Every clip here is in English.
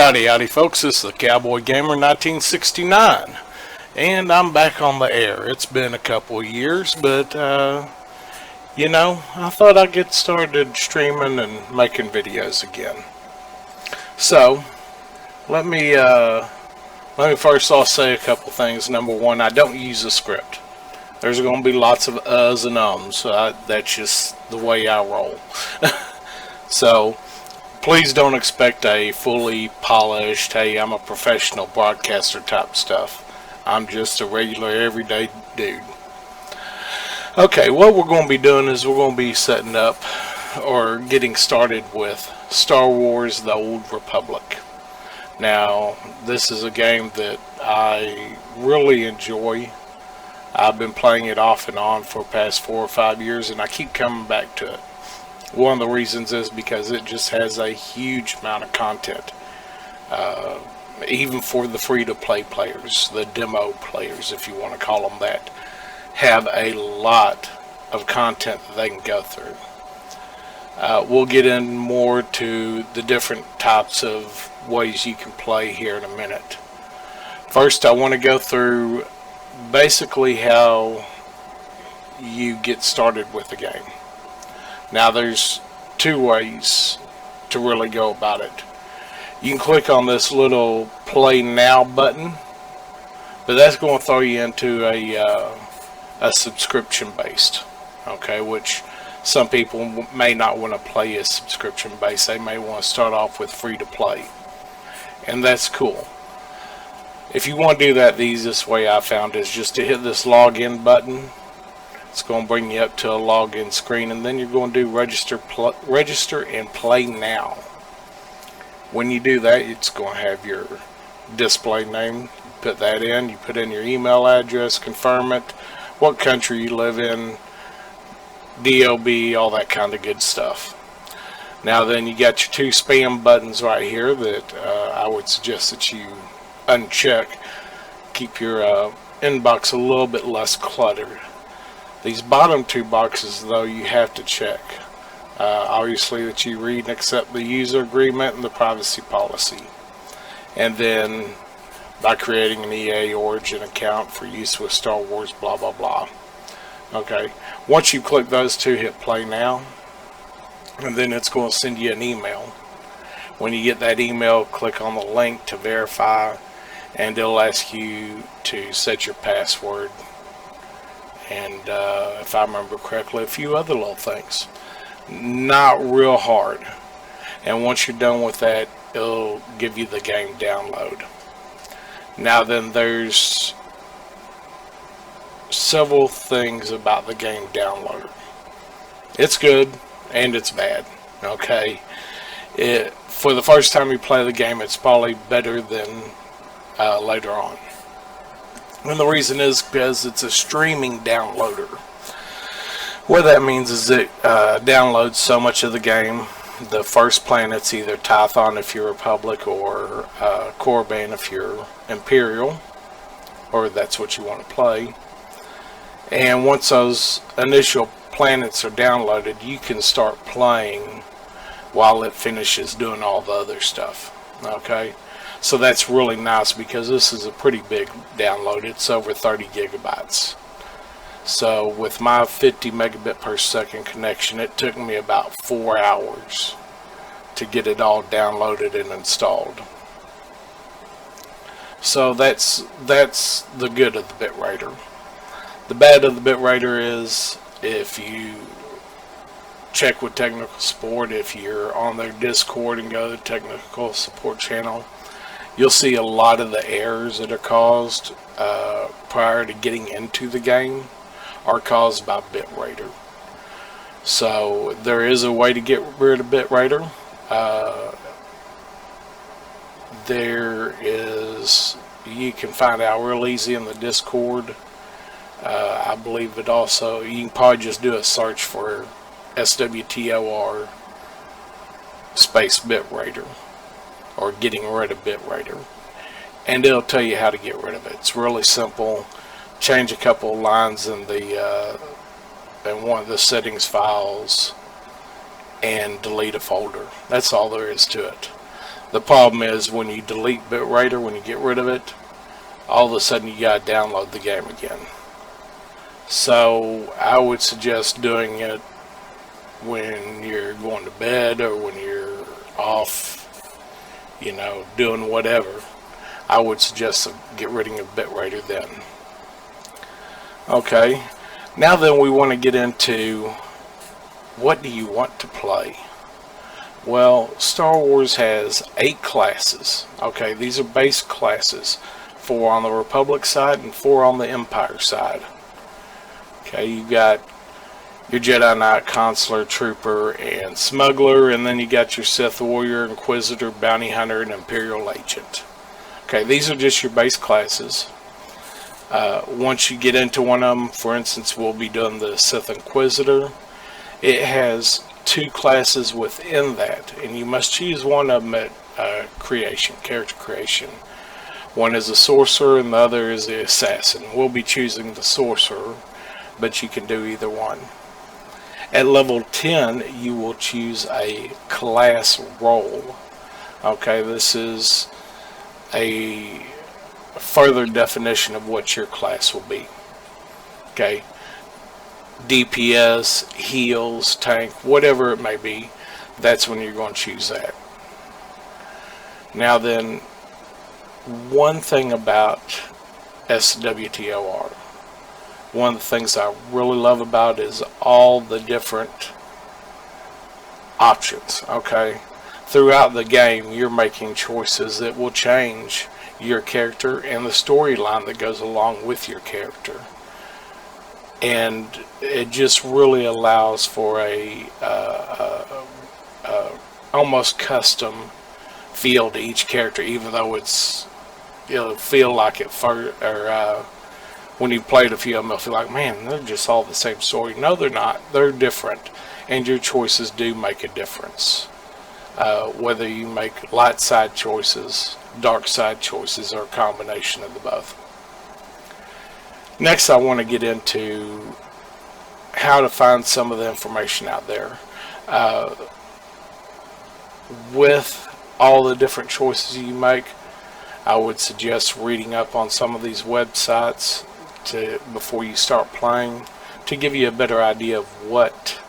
Howdy, howdy folks, this is the Cowboy Gamer 1969, and I'm back on the air. It's been a couple of years, but, I thought I'd get started streaming and making videos again. So, let me first off say a couple things. Number one, I don't use a script. There's going to be lots of uhs and ums, so that's just the way I roll. So, please don't expect a fully polished, hey, I'm a professional broadcaster type stuff. I'm just a regular, everyday dude. Okay, what we're going to be doing is we're going to be setting up or getting started with Star Wars: The Old Republic. Now, this is a game that I really enjoy. I've been playing it off and on for the past 4 or 5 years, and I keep coming back to it. One of the reasons is because it just has a huge amount of content. Even for the free-to-play players, the demo players, if you want to call them that, have a lot of content that they can go through. We'll get in more to the different types of ways you can play here in a minute. First, I want to go through basically how you get started with the game. Now, there's 2 ways to really go about it. You can click on this little Play Now button, but that's going to throw you into a subscription based, okay, which some people may not want to play as subscription based. They may want to start off with free to play, and that's cool. If you want to do that, the easiest way I found is just to hit this login button. It's going to bring you up to a login screen, and then you're going to do register and play now. When you do that, it's going to have your display name. You put that in. You put in your email address, confirm it, what country you live in, DOB, all that kind of good stuff. Now then, you got your 2 spam buttons right here that I would suggest that you uncheck. Keep your inbox a little bit less cluttered. These bottom 2 boxes, though, you have to check. Obviously, that you read and accept the user agreement and the privacy policy. And then, by creating an EA Origin account for use with Star Wars, blah, blah, blah. Okay. Once you click those 2, hit play now. And then it's going to send you an email. When you get that email, click on the link to verify. And it'll ask you to set your password. And if I remember correctly, a few other little things. Not real hard. And once you're done with that, it'll give you the game download. Now then, there's several things about the game downloader. It's good and it's bad. Okay, for the first time you play the game, it's probably better than later on. And the reason is because it's a streaming downloader. What that means is it downloads so much of the game. The first planet's either Tython if you're Republic, or Korriban if you're Imperial, or that's what you want to play. And once those initial planets are downloaded, you can start playing while it finishes doing all the other stuff. Okay? So that's really nice because this is a pretty big download. It's over 30 gigabytes. So with my 50 megabit per second connection, it took me about 4 hours to get it all downloaded and installed. So that's the good of the bitrater. The bad of the bitrater is if you check with technical support, if you're on their Discord and go to the technical support channel, you'll see a lot of the errors that are caused prior to getting into the game are caused by bitrater. So there is a way to get rid of bitrater. You can find out real easy in the Discord. I believe it also, you can probably just do a search for SWTOR space bitrater, or getting rid of bitrater, and it'll tell you how to get rid of it. It's really simple. Change a couple of lines in one of the settings files and delete a folder. That's all there is to it. The problem is when you delete bitrate, or when you get rid of it, all of a sudden you gotta download the game again. So I would suggest doing it when you're going to bed, or when you're off, doing whatever. I would suggest get rid of bitrate then. Okay, now then we want to get into, what do you want to play? Well, Star Wars has 8 classes. Okay, these are base classes. 4 on the Republic side and 4 on the Empire side. Okay, you've got your Jedi Knight, Consular, Trooper, and Smuggler, and then you got your Sith Warrior, Inquisitor, Bounty Hunter, and Imperial Agent. Okay, these are just your base classes. Once you get into one of them, for instance, we'll be doing the Sith Inquisitor. It has 2 classes within that, and you must choose one of them at character creation. One is a sorcerer and the other is the assassin. We'll be choosing the sorcerer, but you can do either one. At level 10, you will choose a class role. Okay, this is a further definition of what your class will be. Okay, DPS, heals, tank, whatever it may be, that's when you're going to choose that. Now then, one thing about SWTOR, one of the things I really love about it is all the different options. Okay, throughout the game you're making choices that will change your character and the storyline that goes along with your character, and it just really allows for a almost custom feel to each character, even though it'll feel like it when you played a few of them, it'll feel like, man, they're just all the same story. No, they're not. They're different, and your choices do make a difference. Whether you make light side choices, dark side choices, or a combination of the both. Next, I want to get into how to find some of the information out there. With all the different choices you make, I would suggest reading up on some of these websites before you start playing, to give you a better idea of what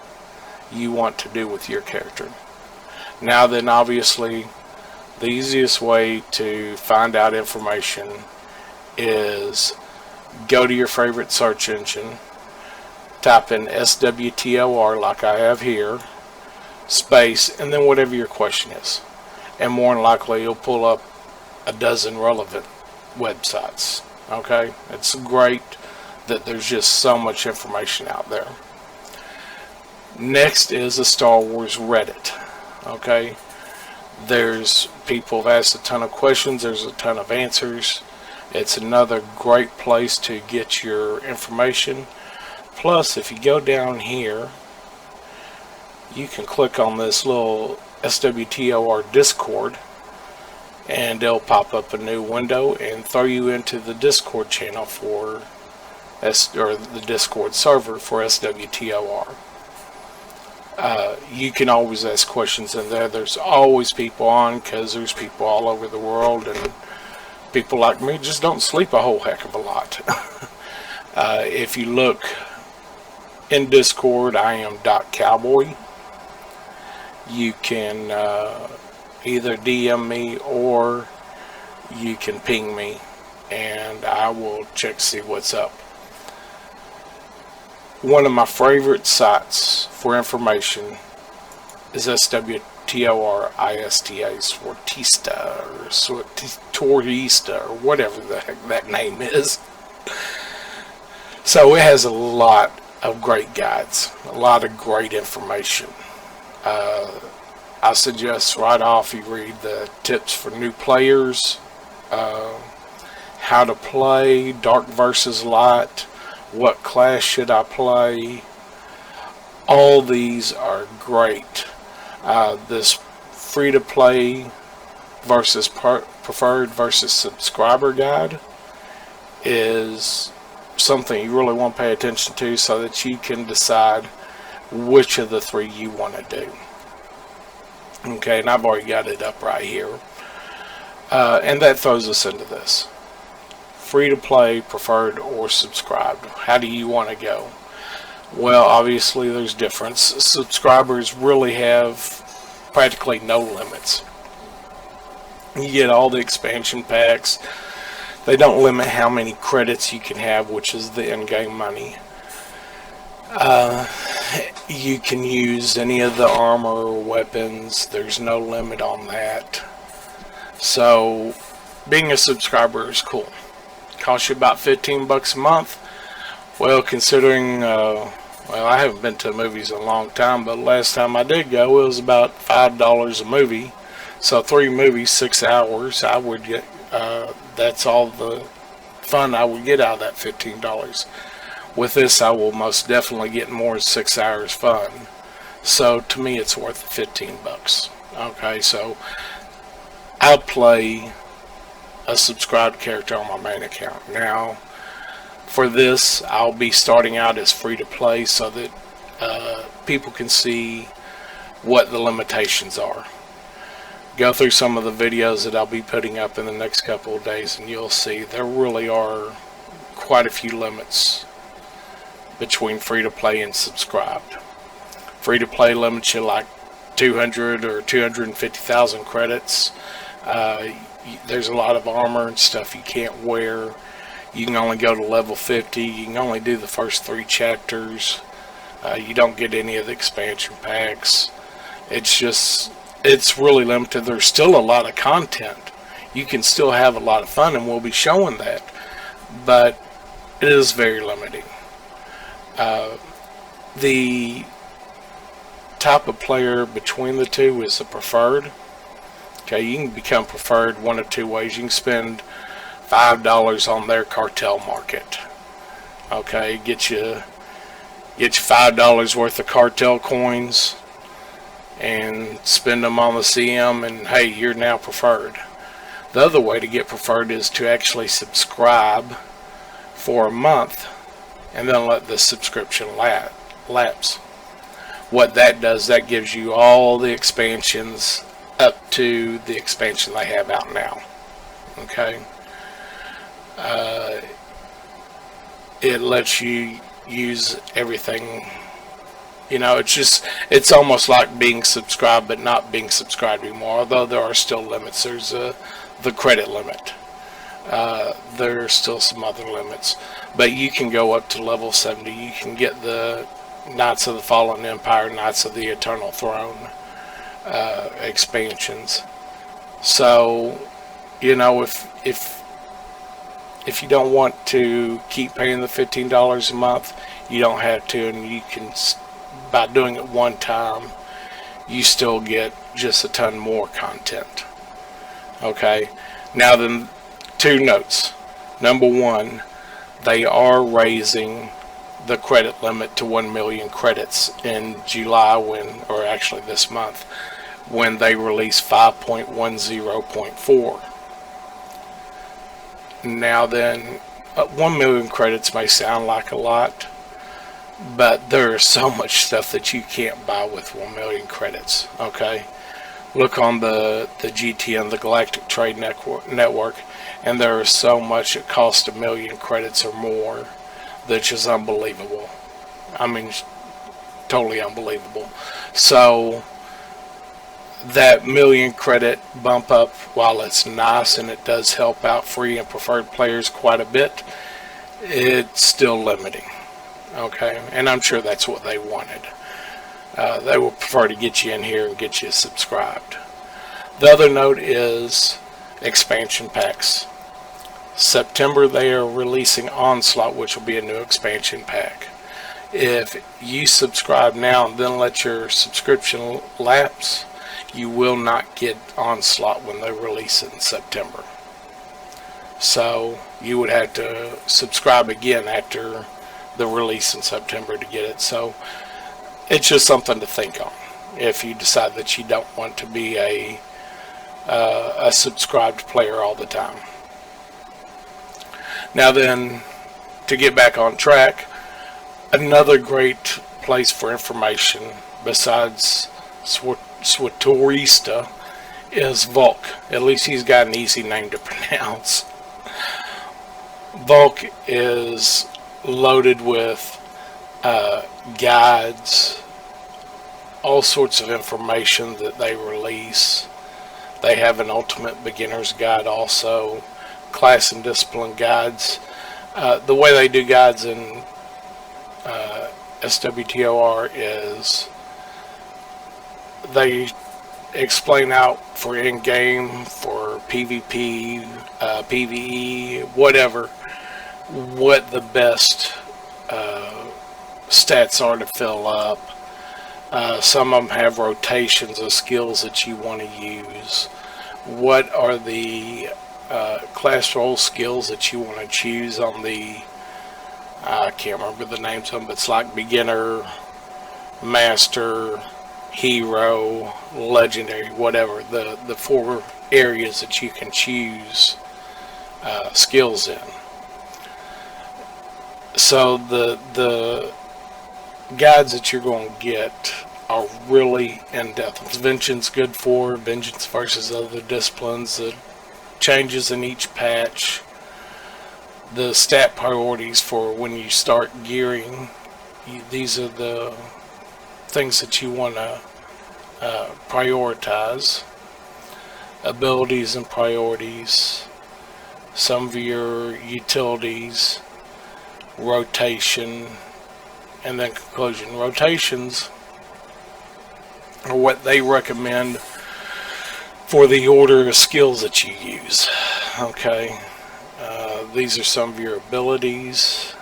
you want to do with your character. Now then, obviously, the easiest way to find out information is go to your favorite search engine, type in SWTOR like I have here, space, and then whatever your question is, and more than likely you'll pull up a dozen relevant websites. Okay, it's great that there's just so much information out there. Next is the Star Wars Reddit. Okay, there's people have asked a ton of questions, there's a ton of answers. It's another great place to get your information. Plus, if you go down here, you can click on this little SWTOR Discord, and it'll pop up a new window and throw you into the Discord channel for the Discord server for SWTOR. You can always ask questions in there. There's always people on, because there's people all over the world, and people like me just don't sleep a whole heck of a lot. If you look in Discord, I am .cowboy. You can either DM me or you can ping me, and I will check to see what's up. One of my favorite sites for information is SWTOR ISTA, SWTOR, or whatever the heck that name is. So it has a lot of great guides, a lot of great information. I suggest right off you read the tips for new players, how to play, dark versus light, what class should I play. All these are great. This free to play versus preferred versus subscriber guide is something you really want to pay attention to, so that you can decide which of the 3 you want to do. Okay, and I've already got it up right here. And that throws us into this. Free to play, preferred, or subscribed. How do you want to go? Well, obviously there's difference. Subscribers really have practically no limits. You get all the expansion packs. They don't limit how many credits you can have, which is the in-game money. You can use any of the armor or weapons. There's no limit on that. So being a subscriber is cool. Costs you about $15 a month. Well, considering well, I haven't been to movies in a long time, but last time I did go, it was about $5 a movie. So 3 movies, 6 hours. I would get that's all the fun I would get out of that $15. With this, I will most definitely get more than 6 hours fun. So to me, it's worth $15. Okay, so I'll play a subscribed character on my main account. Now, for this, I'll be starting out as free to play so that people can see what the limitations are. Go through some of the videos that I'll be putting up in the next couple of days, and you'll see there really are quite a few limits between free to play and subscribed. Free to play limits you like 200 or 250,000 credits. There's a lot of armor and stuff you can't wear. You can only go to level 50. You can only do the first 3 chapters. You don't get any of the expansion packs. It's really limited. There's still a lot of content. You can still have a lot of fun, and we'll be showing that. But it is very limiting. The type of player between the two is the preferred. Okay, you can become preferred one of 2 ways. You can spend $5 on their cartel market. Okay, get you $5 worth of cartel coins and spend them on the CM, and hey, you're now preferred. The other way to get preferred is to actually subscribe for a month and then let the subscription lapse. What that does, that gives you all the expansions up to the expansion they have out now. Okay, it lets you use everything. You know, it's almost like being subscribed but not being subscribed anymore, although there are still limits. There's the credit limit. There are still some other limits, but you can go up to level 70. You can get the Knights of the Fallen Empire, Knights of the Eternal Throne expansions. So, you know, if you don't want to keep paying the $15 a month, you don't have to, and you can, by doing it one time, you still get just a ton more content. Okay, now then, 2 notes. Number 1, they are raising the credit limit to 1 million credits in July, or actually this month, when they release 5.10.4. Now then, 1 million credits may sound like a lot, but there is so much stuff that you can't buy with 1 million credits. Okay, look on the GTN, the Galactic Trade Network, and there is so much it costs 1 million credits or more that's just unbelievable. I mean, totally unbelievable. So that million credit bump up, while it's nice and it does help out free and preferred players quite a bit, it's still limiting. Okay, and I'm sure that's what they wanted. They would prefer to get you in here and get you subscribed. The other note is expansion packs. September they are releasing Onslaught, which will be a new expansion pack. If you subscribe now and then let your subscription lapse, you will not get Onslaught when they release it in September. So you would have to subscribe again after the release in September to get it. So it's just something to think on if you decide that you don't want to be a subscribed player all the time. Now then, to get back on track, another great place for information besides SWTOR is Volk. At least he's got an easy name to pronounce. Volk is loaded with guides, all sorts of information that they release. They have an ultimate beginner's guide also, class and discipline guides. The way they do guides in SWTOR is they explain out for in-game, for PvP, PvE, whatever, what the best stats are to fill up. Some of them have rotations of skills that you want to use. What are the class role skills that you want to choose on the, I can't remember the names of them, but it's like beginner, master, hero, legendary, whatever, the 4 areas that you can choose skills in. So the guides that you're going to get are really in-depth. Vengeance good for Vengeance versus other disciplines, the changes in each patch, the stat priorities for when you start gearing. These are the things that you want to prioritize. Abilities and priorities, some of your utilities, rotation, and then conclusion. Rotations are what they recommend for the order of skills that you use. Okay, these are some of your abilities.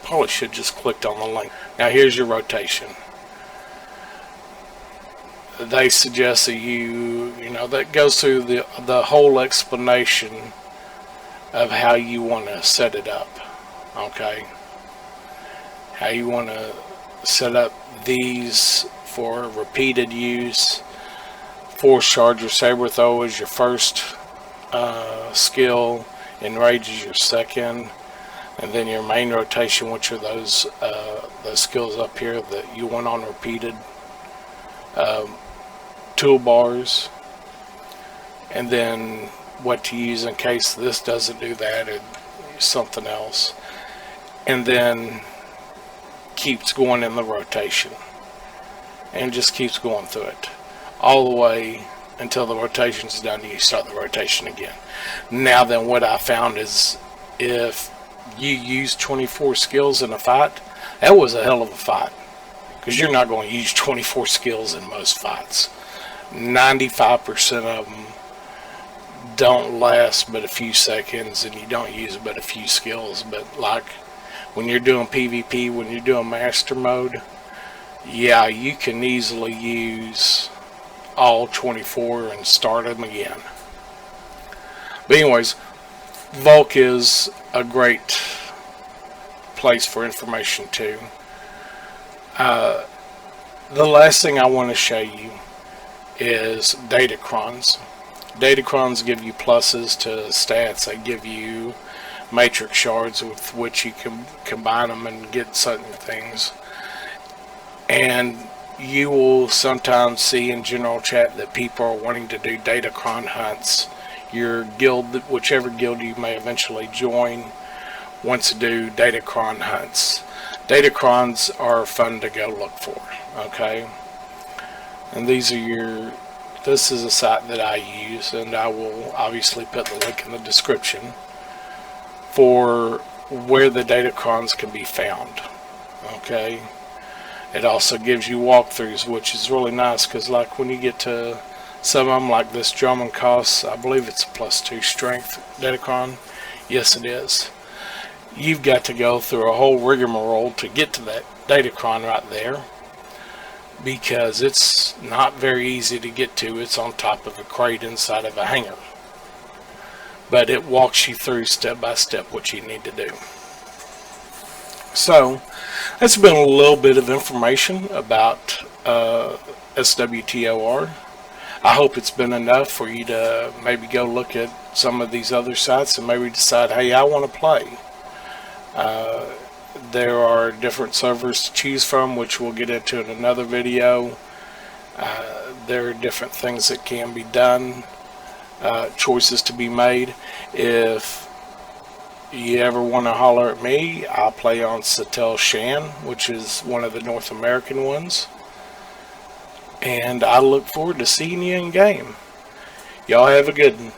Probably should just clicked on the link. Now here's your rotation. They suggest that you know, that goes through the whole explanation of how you want to set it up. Okay, how you want to set up these for repeated use. Force charge or saber throw is your first skill, enrage is your second, and then your main rotation, which are those skills up here that you want on repeated. Toolbars, and then what to use in case this doesn't do that or something else, and then keeps going in the rotation and just keeps going through it all the way until the rotation's done and you start the rotation again. Now then, what I found is if you use 24 skills in a fight, that was a hell of a fight, because you're not going to use 24 skills in most fights. 95% of them don't last but a few seconds, and you don't use but a few skills. But like when you're doing PvP, when you're doing master mode, yeah, you can easily use all 24 and start them again. But anyways, Volk is a great place for information too. The last thing I want to show you is datacrons. Datacrons give you pluses to stats. They give you matrix shards with which you can combine them and get certain things. And you will sometimes see in general chat that people are wanting to do datacron hunts. Your guild, whichever guild you may eventually join, wants to do datacron hunts. Datacrons are fun to go look for. Okay, and these are this is a site that I use, and I will obviously put the link in the description for where the datacrons can be found. Okay, it also gives you walkthroughs, which is really nice, because like when you get to some of them, like this Drummond costs, I believe it's a +2 strength datacron. Yes, it is. You've got to go through a whole rigmarole to get to that datacron right there, because it's not very easy to get to. It's on top of a crate inside of a hangar, but it walks you through step by step what you need to do. So that's been a little bit of information about SWTOR. I hope it's been enough for you to maybe go look at some of these other sites and maybe decide, hey, I want to play. there are different servers to choose from, which we'll get into in another video. There are different things that can be done, choices to be made. If you ever want to holler at me, I play on SWTOR, which is one of the North American ones. And I look forward to seeing you in game. Y'all have a good one.